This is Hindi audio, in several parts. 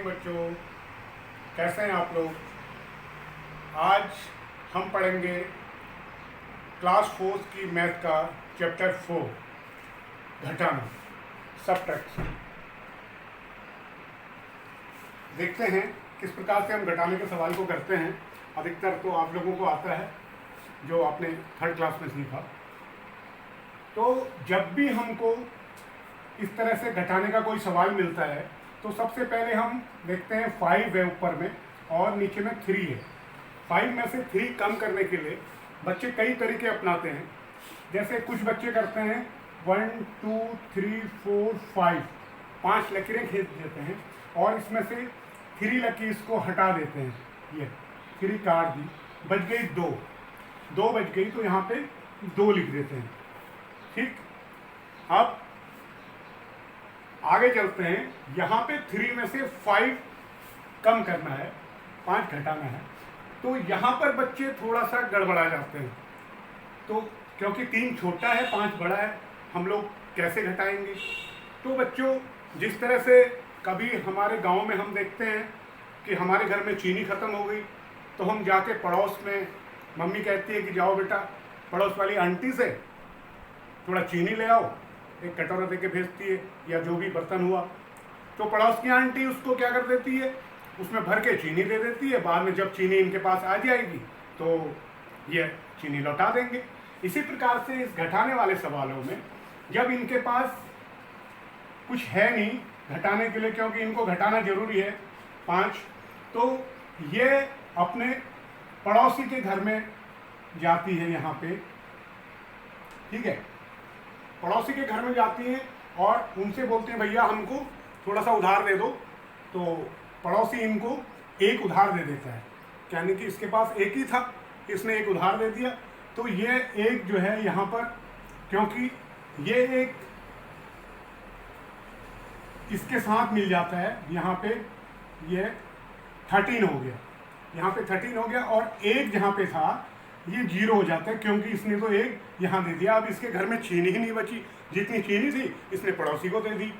बच्चों, कैसे हैं आप लोग। आज हम पढ़ेंगे क्लास 4 की मैथ का चैप्टर 4 घटाना सबट्रैक्शन। देखते हैं किस प्रकार से हम घटाने के सवाल को करते हैं। अधिकतर तो आप लोगों को आता है जो आपने 3rd क्लास में सीखा। तो जब भी हमको इस तरह से घटाने का कोई सवाल मिलता है तो सबसे पहले हम देखते हैं 5 है ऊपर में और नीचे में 3 है। 5 में से 3 कम करने के लिए बच्चे कई तरीके अपनाते हैं। जैसे कुछ बच्चे करते हैं 1 2 3 4 5 5 लकीरें खींच देते हैं और इसमें से 3 लकीर्स को हटा देते हैं। ये 3 काट दी, बच गई 2 बच गई तो यहाँ पे 2 लिख देते हैं। ठीक, अब आगे चलते हैं। यहाँ पे 3 में से 5 कम करना है, 5 घटाना है। तो यहाँ पर बच्चे थोड़ा सा गड़बड़ा जाते हैं। तो क्योंकि 3 छोटा है 5 बड़ा है, हम लोग कैसे घटाएंगे। तो बच्चों, जिस तरह से कभी हमारे गांव में हम देखते हैं कि हमारे घर में चीनी ख़त्म हो गई तो हम जाके पड़ोस में, मम्मी कहती है कि जाओ बेटा पड़ोस वाली आंटी से थोड़ा चीनी ले आओ, एक कटोरा दे के भेजती है, या जो भी बर्तन हुआ तो पड़ोस की आंटी उसको क्या कर देती है, उसमें भर के चीनी दे देती है। बाद में जब चीनी इनके पास आ जाएगी तो ये चीनी लौटा देंगे। इसी प्रकार से इस घटाने वाले सवालों में जब इनके पास कुछ है नहीं घटाने के लिए, क्योंकि इनको घटाना जरूरी है 5, तो ये अपने पड़ोसी के घर में जाती है। यहाँ पे ठीक है, पड़ोसी के घर में जाती हैं और उनसे बोलते हैं भैया हमको थोड़ा सा उधार दे दो। तो पड़ोसी इनको एक उधार दे देता है, यानी कि इसके पास एक ही था, इसने एक उधार दे दिया। तो ये एक जो है यहाँ पर, क्योंकि ये एक इसके साथ मिल जाता है, यहाँ पे ये 13 हो गया, यहाँ पे 13 हो गया और एक जहाँ पे था ये 0 हो जाता है, क्योंकि इसने तो एक यहाँ दे दिया। अब इसके घर में चीनी ही नहीं बची, जितनी चीनी थी इसने पड़ोसी को दे दी।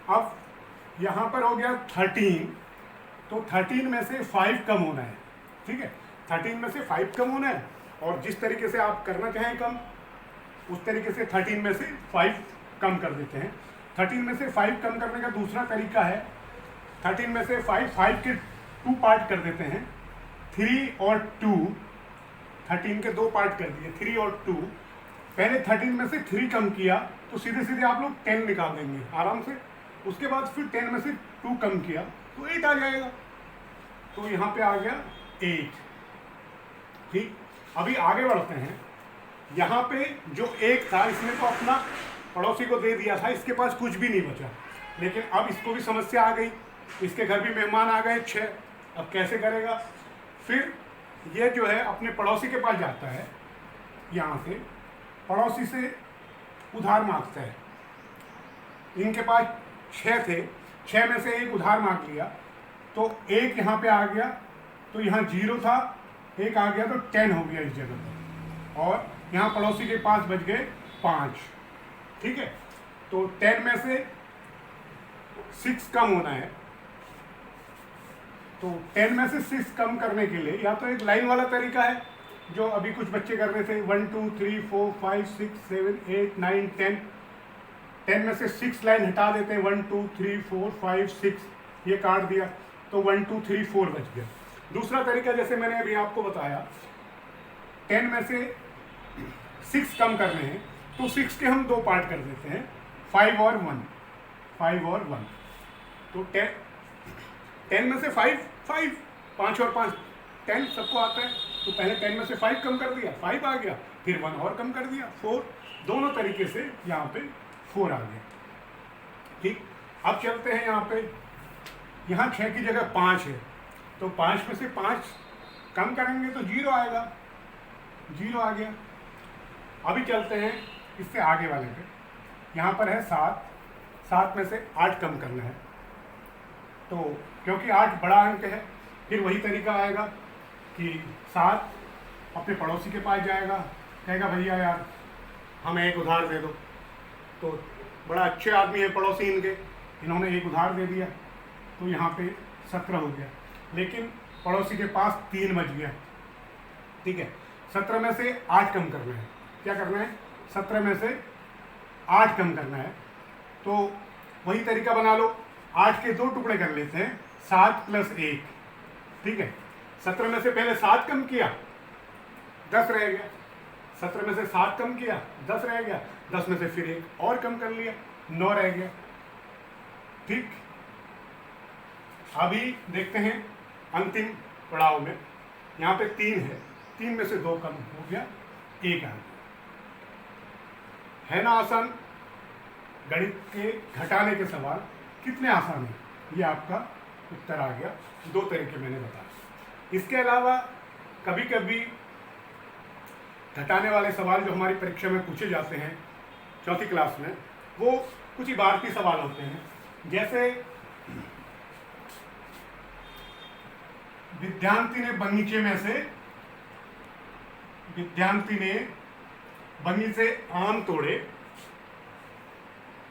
अब यहाँ पर हो गया 13, तो 13 में से 5 कम होना है। ठीक है, 13 में से 5 कम होना है और जिस तरीके से आप करना चाहें कम, उस तरीके से 13 में से 5 कम कर देते हैं। 13 में से 5 कम करने का दूसरा तरीका है, 13 में से 5 के 2 पार्ट कर देते हैं, 3 और 2। 13 के 2 पार्ट कर दिए, 3 और 2। पहले 13 में से 3 कम किया तो सीधे सीधे आप लोग 10 निकाल देंगे आराम से। उसके बाद फिर 10 में से 2 कम किया तो 8 आ जाएगा। तो यहाँ पे आ गया 8। ठीक, अभी आगे बढ़ते हैं। यहाँ पे जो एक था इसने तो अपना पड़ोसी को दे दिया था, इसके पास कुछ भी नहीं बचा। लेकिन अब इसको भी समस्या आ गई, इसके घर भी मेहमान आ गए 6। अब कैसे करेगा। फिर ये जो है अपने पड़ोसी के पास जाता है, यहाँ से पड़ोसी से उधार मांगता है। इनके पास 6 थे, 6 में से एक उधार मांग लिया तो एक यहाँ पे आ गया, तो यहाँ 0 था, एक आ गया तो 10 हो गया इस जगह पर, और यहाँ पड़ोसी के पास बच गए 5। ठीक है, तो 10 में से 6 कम होना है। तो 10 में से 6 कम करने के लिए या तो एक लाइन वाला तरीका है जो अभी कुछ बच्चे कर रहे थे, 1 2 3 4 5 6 7 8 9 10। 10 में से 6 लाइन हटा देते हैं, 1 2 3 4 5 6, ये काट दिया तो 1 2 3 4 बच गया। दूसरा तरीका जैसे मैंने अभी आपको बताया, 10 में से 6 कम करने हैं तो 6 के हम 2 पार्ट कर देते हैं, 5 और 1, 5 और 1। तो 10 में से 5 और 5 10 सबको आता है। तो पहले 10 में से 5 कम कर दिया, 5 आ गया, फिर 1 और कम कर दिया, 4। दोनों तरीके से यहाँ पे 4 आ गया। ठीक, अब चलते हैं यहाँ पे। यहाँ 6 की जगह 5 है, तो 5 में से 5 कम करेंगे तो 0 आएगा, 0 आ गया। अभी चलते हैं इससे आगे वाले पे। यहाँ पर है 7 में से 8 कम करना है। तो क्योंकि 8 बड़ा अंक है, फिर वही तरीका आएगा कि 7 अपने पड़ोसी के पास जाएगा, कहेगा भैया यार हमें एक उधार दे दो। तो बड़ा अच्छे आदमी है पड़ोसी इनके, इन्होंने एक उधार दे दिया। तो यहाँ पे 17 हो गया, लेकिन पड़ोसी के पास 3 बच गया। ठीक है, 17 में से 8 कम करना है। क्या करना है? 17 में से 8 कम करना है। तो वही तरीका बना लो, 8 के 2 टुकड़े कर लेते हैं, 7 + 1। ठीक है, 17 में से पहले 7 कम किया, 10 रह गया। 17 में से 7 कम किया, 10 रह गया। 10 में से फिर 1 और कम कर लिया, 9 रह गया। ठीक, अभी देखते हैं अंतिम पड़ाव में। यहाँ पे 3 है, 3 में से 2 कम हो गया, 1 आ गया। है ना आसान? गणित के घटाने के सवाल कितने आसान है, ये आपका उत्तर आ गया। 2 तरीके मैंने बताया। इसके अलावा कभी कभी घटाने वाले सवाल जो हमारी परीक्षा में पूछे जाते हैं 4th क्लास में, वो कुछ इबारती सवाल होते हैं। जैसे विद्यार्थी ने बगीचे से आम तोड़े।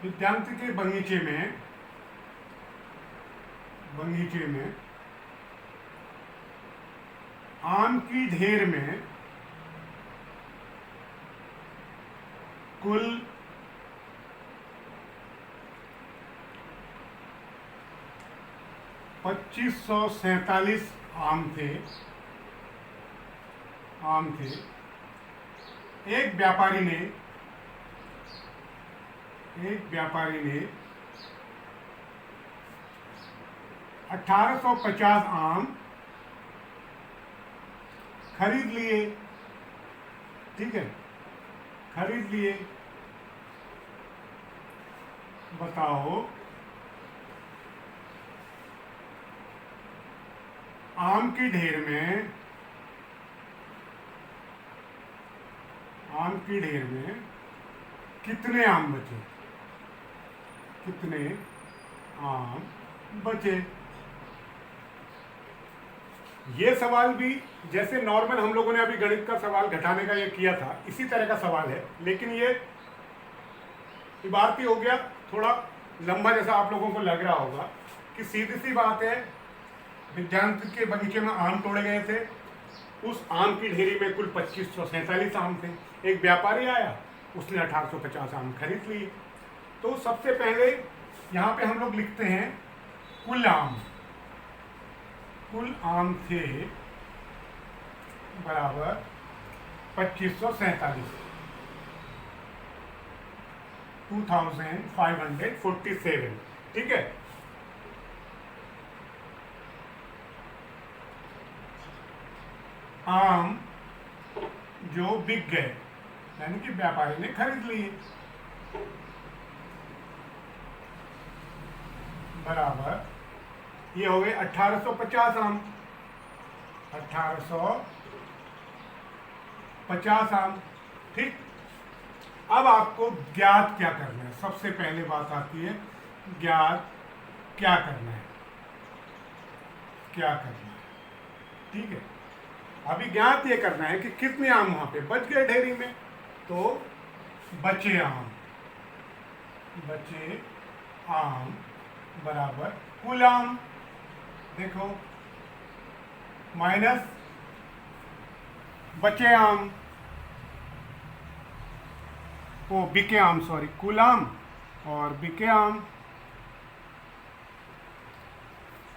विद्यार्थी के बगीचे में आम की ढेर में कुल 2547 आम थे। एक व्यापारी ने 1850 आम खरीद लिए। ठीक है, खरीद लिए। बताओ आम की ढेर में कितने आम बचे? ये सवाल भी जैसे नॉर्मल हम लोगों ने अभी गणित का सवाल घटाने का ये किया था, इसी तरह का सवाल है, लेकिन ये इबारती हो गया, थोड़ा लंबा जैसा आप लोगों को लग रहा होगा। कि सीधी सी बात है, विद्यार्थी के बगीचे में आम तोड़े गए थे। उस आम की ढेरी में कुल 2547 आम थे। एक व्यापारी आया, उसने 1850 आम खरीद लिए। तो सबसे पहले यहाँ पे हम लोग लिखते हैं कुल आम थे बराबर 2547, 2547। ठीक है, आम जो बिक गए, यानी कि व्यापारी ने खरीद लिए, बराबर ये हो गए 1850 आम। 1850 आम। ठीक, अब आपको ज्ञात क्या करना है? सबसे पहले बात आती है ज्ञात क्या करना है। ठीक है, अभी ज्ञात ये करना है कि कितने आम वहां पे बच गए ढेरी में। तो बचे आम बराबर कुल आम। देखो, माइनस बचे आम, वो बिके आम, सॉरी, कुल आम और बिके आम,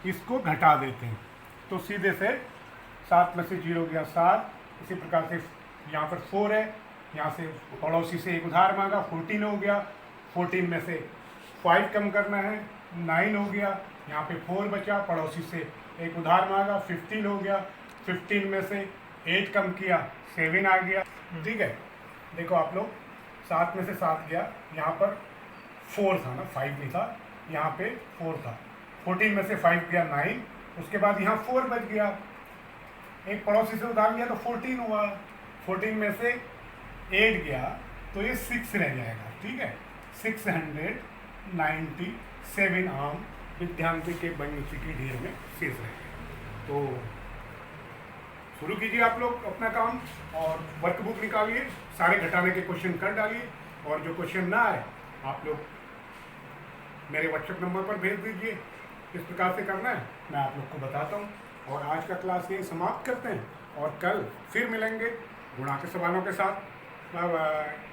इसको घटा देते हैं। तो सीधे से 7 में से 0 गया 7। इसी प्रकार से यहाँ पर 4 है, यहाँ से पड़ोसी से एक उधार मांगा, 14 हो गया। 14 में से 5 कम करना है, 9 हो गया। यहाँ पे 4 बचा, पड़ोसी से एक उधार मांगा, 15 हो गया। 15 में से 8 कम किया, 7 आ गया। ठीक है, देखो आप लोग, 7 में से 7 गया, यहाँ पर 4 था ना, 5 नहीं था, यहाँ पे 4 था। 14 में से 5 गया 9, उसके बाद यहाँ 4 बच गया। एक पड़ोसी से उधार लिया तो 14 हुआ। 14 में से 8 गया तो ये 6 रह जाएगा। ठीक है, 697 आम विद्यार्थी के बगीचे की ढेर में शेष रह गए। तो शुरू कीजिए आप लोग अपना काम और वर्कबुक निकालिए, सारे घटाने के क्वेश्चन कर डालिए, और जो क्वेश्चन ना आए आप लोग मेरे व्हाट्सएप नंबर पर भेज दीजिए, किस प्रकार से करना है मैं आप लोग को बताता हूँ। और आज का क्लास यही समाप्त करते हैं और कल फिर मिलेंगे गुणा के सवालों के साथ। Bye bye.